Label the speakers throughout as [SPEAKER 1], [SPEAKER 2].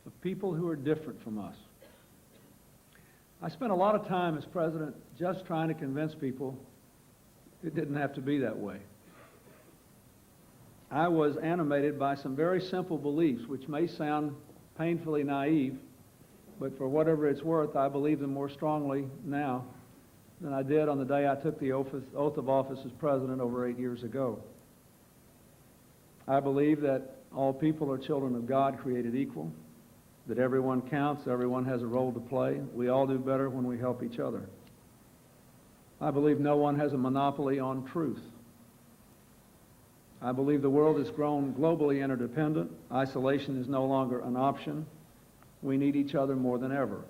[SPEAKER 1] of people who are different from us. I spent a lot of time as president just trying to convince people it didn't have to be that way. I was animated by some very simple beliefs, which may sound painfully naive, but for whatever it's worth, I believe them more strongly now than I did on the day I took the oath of office as president over 8 years ago. I believe that all people are children of God, created equal, that everyone counts, everyone has a role to play. We all do better when we help each other. I believe no one has a monopoly on truth. I believe the world has grown globally interdependent. Isolation is no longer an option. We need each other more than ever.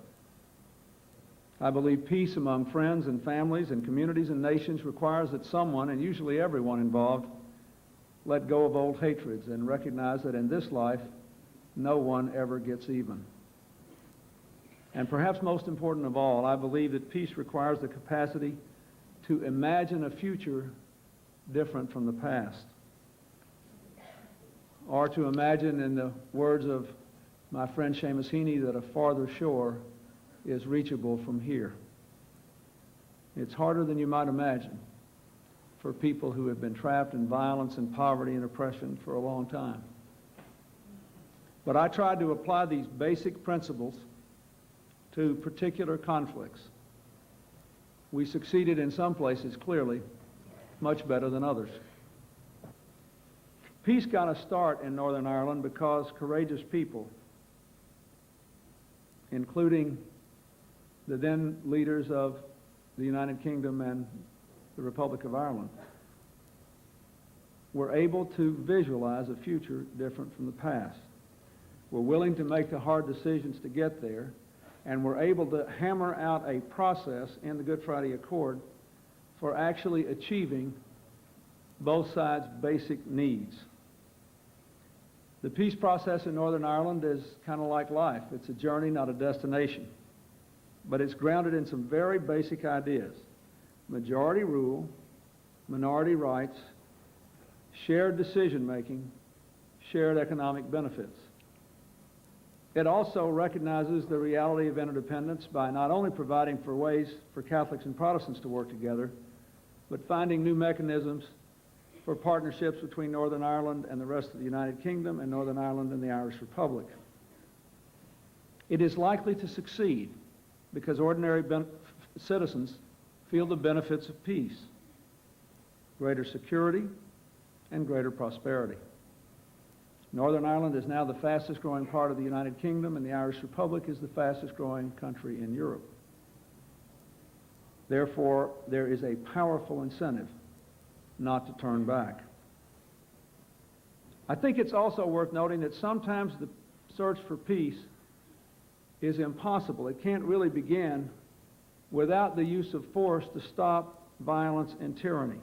[SPEAKER 1] I believe peace among friends and families and communities and nations requires that someone, and usually everyone involved, let go of old hatreds and recognize that in this life, no one ever gets even. And perhaps most important of all, I believe that peace requires the capacity to imagine a future different from the past, or to imagine, in the words of my friend Seamus Heaney, that a farther shore is reachable from here. It's harder than you might imagine for people who have been trapped in violence and poverty and oppression for a long time. But I tried to apply these basic principles to particular conflicts. We succeeded in some places, clearly, much better than others. Peace got a start in Northern Ireland because courageous people, including the then leaders of the United Kingdom and the Republic of Ireland, were able to visualize a future different from the past. Were willing to make the hard decisions to get there, and were able to hammer out a process in the Good Friday Accord for actually achieving both sides' basic needs. The peace process in Northern Ireland is kind of like life. It's a journey, not a destination. But it's grounded in some very basic ideas: majority rule, minority rights, shared decision-making, shared economic benefits. It also recognizes the reality of interdependence by not only providing for ways for Catholics and Protestants to work together, but finding new mechanisms for partnerships between Northern Ireland and the rest of the United Kingdom, and Northern Ireland and the Irish Republic. It is likely to succeed because ordinary citizens feel the benefits of peace, greater security, and greater prosperity. Northern Ireland is now the fastest growing part of the United Kingdom, and the Irish Republic is the fastest growing country in Europe. Therefore, there is a powerful incentive not to turn back. I think it's also worth noting that sometimes the search for peace is impossible. It can't really begin without the use of force to stop violence and tyranny.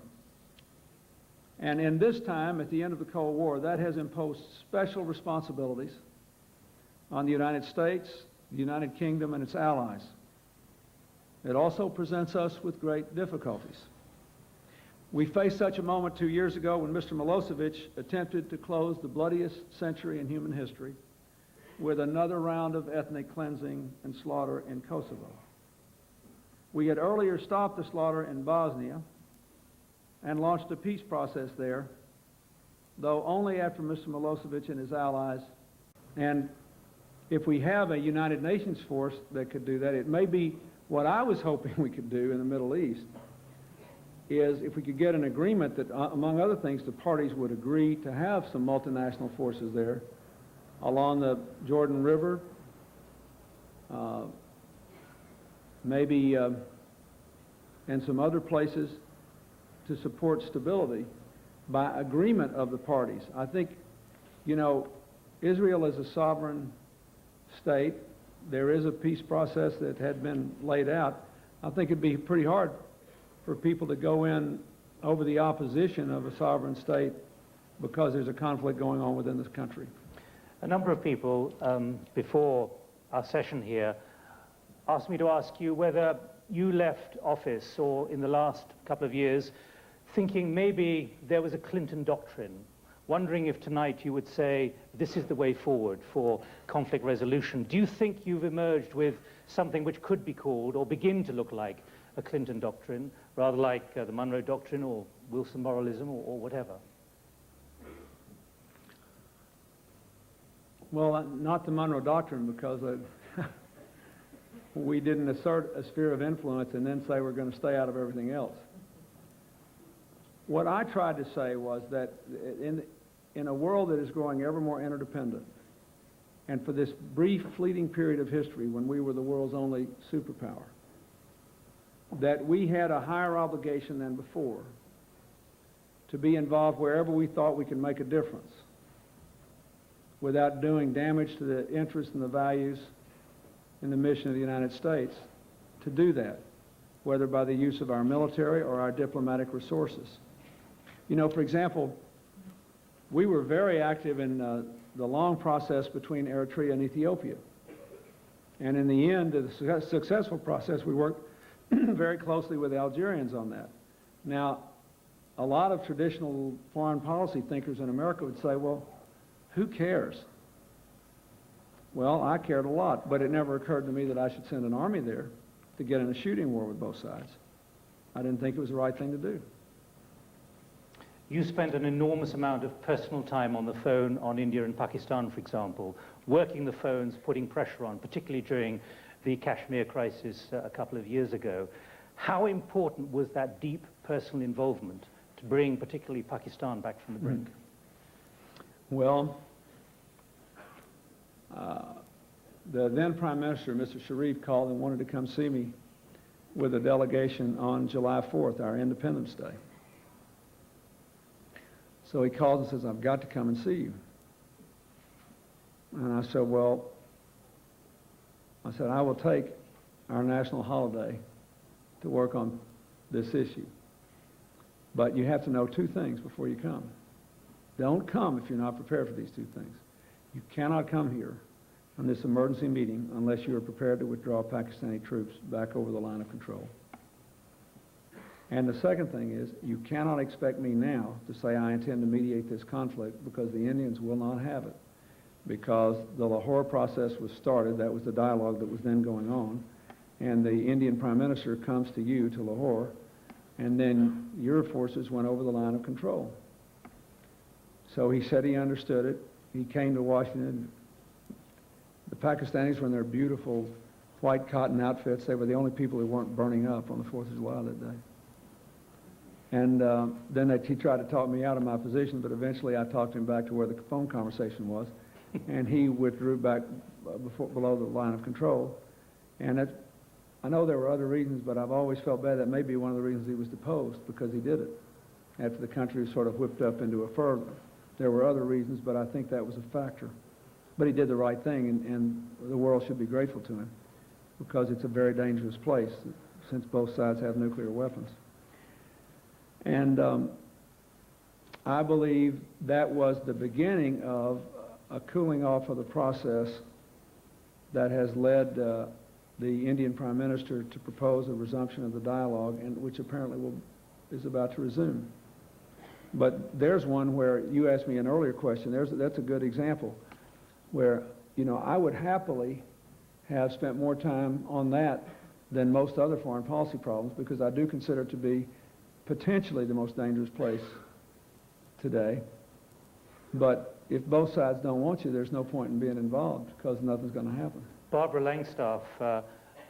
[SPEAKER 1] And in this time, at the end of the Cold War, that has imposed special responsibilities on the United States, the United Kingdom, and its allies. It also presents us with great difficulties. We faced such a moment 2 years ago when Mr. Milosevic attempted to close the bloodiest century in human history with another round of ethnic cleansing and slaughter in Kosovo. We had earlier stopped the slaughter in Bosnia and launched a peace process there, though only after Mr. Milosevic and his allies. And if we have a United Nations force that could do that, it may be what I was hoping we could do in the Middle East, is if we could get an agreement that, among other things, the parties would agree to have some multinational forces there along the Jordan River, maybe and some other places, to support stability by agreement of the parties. I think, you know, Israel is a sovereign state. There is a peace process that had been laid out. I think it'd be pretty hard for people to go in over the opposition of a sovereign state because there's a conflict going on within this country.
[SPEAKER 2] A number of people before our session here asked me to ask you whether you left office, or in the last couple of years, thinking maybe there was a Clinton doctrine, wondering if tonight you would say this is the way forward for conflict resolution. Do you think you've emerged with something which could be called or begin to look like a Clinton doctrine, rather like the Monroe Doctrine or Wilson moralism or whatever?
[SPEAKER 1] Well, not the Monroe Doctrine, because we didn't assert a sphere of influence and then say we're going to stay out of everything else. What I tried to say was that in a world that is growing ever more interdependent, and for this brief, fleeting period of history when we were the world's only superpower, that we had a higher obligation than before to be involved wherever we thought we could make a difference without doing damage to the interests and the values and the mission of the United States, to do that, whether by the use of our military or our diplomatic resources. You know, for example, we were very active in the long process between Eritrea and Ethiopia. And in the end, the successful process, we worked very closely with the Algerians on that. Now, a lot of traditional foreign policy thinkers in America would say, well, who cares? Well, I cared a lot, but it never occurred to me that I should send an army there to get in a shooting war with both sides. I didn't think it was the right thing to do.
[SPEAKER 2] You spent an enormous amount of personal time on the phone on India and Pakistan, for example, working the phones, putting pressure on, particularly during the Kashmir crisis a couple of years ago. How important was that deep personal involvement to bring particularly Pakistan back from the brink?
[SPEAKER 1] Well, the then Prime Minister, Mr. Sharif, called and wanted to come see me with a delegation on July 4th, our Independence Day. So he calls and says, I've got to come and see you. And I said, well, I will take our national holiday to work on this issue. But you have to know two things before you come. Don't come if you're not prepared for these two things. You cannot come here on this emergency meeting unless you are prepared to withdraw Pakistani troops back over the line of control. And the second thing is, you cannot expect me now to say I intend to mediate this conflict, because the Indians will not have it. Because the Lahore process was started, that was the dialogue that was then going on, and the Indian Prime Minister comes to you, to Lahore, and then your forces went over the line of control. So he said he understood it. He came to Washington. The Pakistanis were in their beautiful white cotton outfits. They were the only people who weren't burning up on the 4th of July that day. And then he tried to talk me out of my position, but eventually I talked him back to where the phone conversation was, and he withdrew back below the line of control. And I know there were other reasons, but I've always felt bad that may be one of the reasons he was deposed, because he did it after the country was sort of whipped up into a fervor. There were other reasons, but I think that was a factor. But he did the right thing, and the world should be grateful to him, because it's a very dangerous place, since both sides have nuclear weapons. And I believe that was the beginning of a cooling off of the process that has led the Indian Prime Minister to propose a resumption of the dialogue, and which apparently is about to resume. But there's one where you asked me an earlier question. That's a good example where, you know, I would happily have spent more time on that than most other foreign policy problems, because I do consider it to be potentially the most dangerous place today. But if both sides don't want you, there's no point in being involved, because nothing's going to happen.
[SPEAKER 2] Barbara Langstaff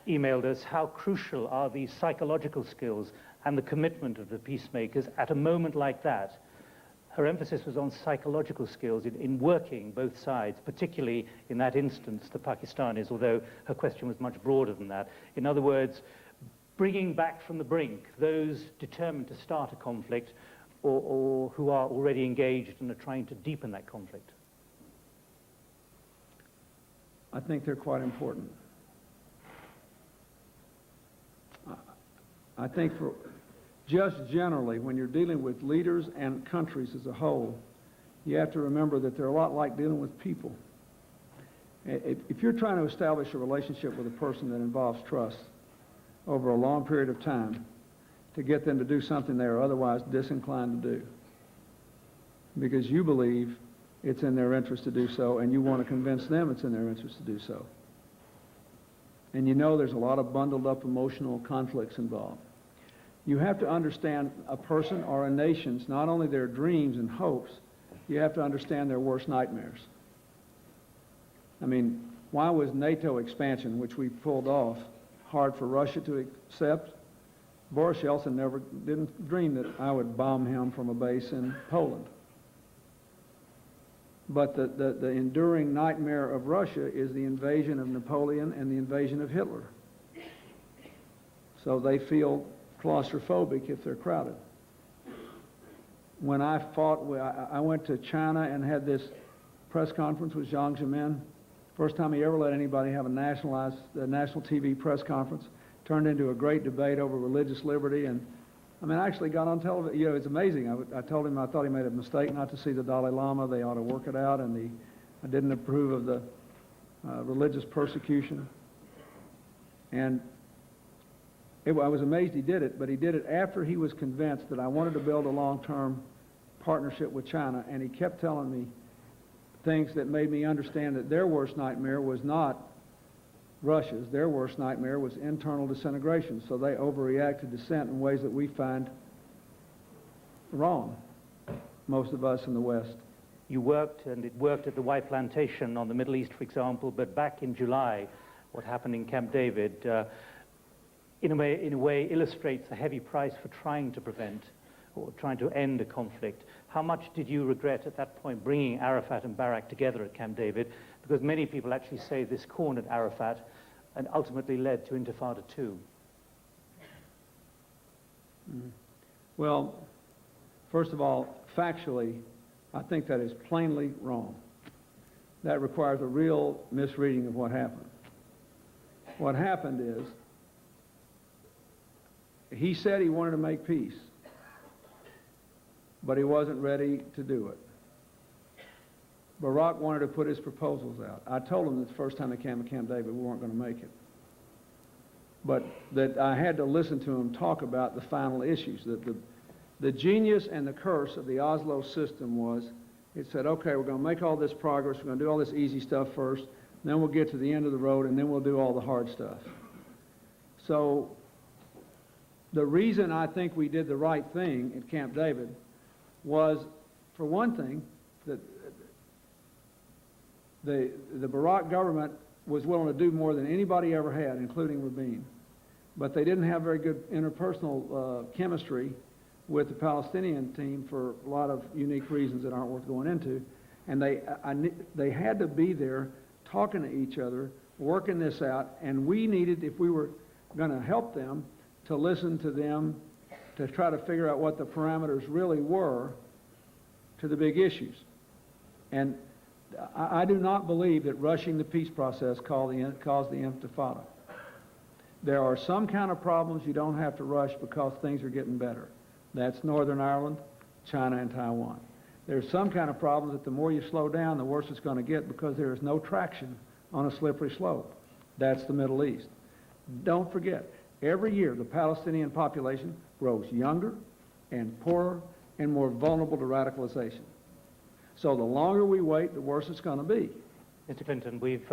[SPEAKER 2] emailed us, how crucial are these psychological skills and the commitment of the peacemakers at a moment like that? Her emphasis was on psychological skills in working both sides, particularly in that instance, the Pakistanis, although her question was much broader than that. In other words, bringing back from the brink those determined to start a conflict, or who are already engaged and are trying to deepen that conflict.
[SPEAKER 1] I think they're quite important. I think for just generally, when you're dealing with leaders and countries as a whole, you have to remember that they're a lot like dealing with people. If you're trying to establish a relationship with a person that involves trust over a long period of time to get them to do something they are otherwise disinclined to do, because you believe it's in their interest to do so, and you want to convince them it's in their interest to do so. And you know there's a lot of bundled up emotional conflicts involved. You have to understand a person or a nation's, not only their dreams and hopes, you have to understand their worst nightmares. I mean, why was NATO expansion, which we pulled off, hard for Russia to accept? Boris Yeltsin didn't dream that I would bomb him from a base in Poland. But the enduring nightmare of Russia is the invasion of Napoleon and the invasion of Hitler. So they feel claustrophobic if they're crowded. When I went to China and had this press conference with Jiang Zemin. First time he ever let anybody have a national TV press conference. Turned into a great debate over religious liberty, and I mean, I actually got on television. You know, it's amazing. I told him I thought he made a mistake not to see the Dalai Lama. They ought to work it out, and I didn't approve of the religious persecution. And I was amazed he did it, but he did it after he was convinced that I wanted to build a long-term partnership with China, and he kept telling me things that made me understand that their worst nightmare was not Russia's. Their worst nightmare was internal disintegration, so they overreact to dissent in ways that we find wrong, most of us in the West.
[SPEAKER 2] You worked, and it worked at the White Plantation on the Middle East, for example, but back in July, what happened in Camp David, in a way illustrates the heavy price for trying to prevent or trying to end a conflict. How much did you regret at that point bringing Arafat and Barak together at Camp David? Because many people actually say this cornered Arafat and ultimately led to Intifada 2.
[SPEAKER 1] Well, first of all, factually, I think that is plainly wrong. That requires a real misreading of what happened. What happened is, he said he wanted to make peace, but he wasn't ready to do it. Barak wanted to put his proposals out. I told him that the first time they came to Camp David, we weren't going to make it. But that I had to listen to him talk about the final issues. That the genius and the curse of the Oslo system was, it said, okay, we're going to make all this progress, we're going to do all this easy stuff first, then we'll get to the end of the road, and then we'll do all the hard stuff. So the reason I think we did the right thing at Camp David was, for one thing, that the Barak government was willing to do more than anybody ever had, including Rabin. But they didn't have very good interpersonal chemistry with the Palestinian team for a lot of unique reasons that aren't worth going into. And they had to be there talking to each other, working this out, and we needed, if we were going to help them, to listen to them, to try to figure out what the parameters really were to the big issues. And I do not believe that rushing the peace process caused the Intifada. There are some kind of problems you don't have to rush because things are getting better. That's Northern Ireland, China, and Taiwan. There's some kind of problems that the more you slow down, the worse it's going to get because there is no traction on a slippery slope. That's the Middle East. Don't forget, every year the Palestinian population grows younger and poorer and more vulnerable to radicalization. So the longer we wait, the worse it's going to be.
[SPEAKER 2] Mr. Clinton, we've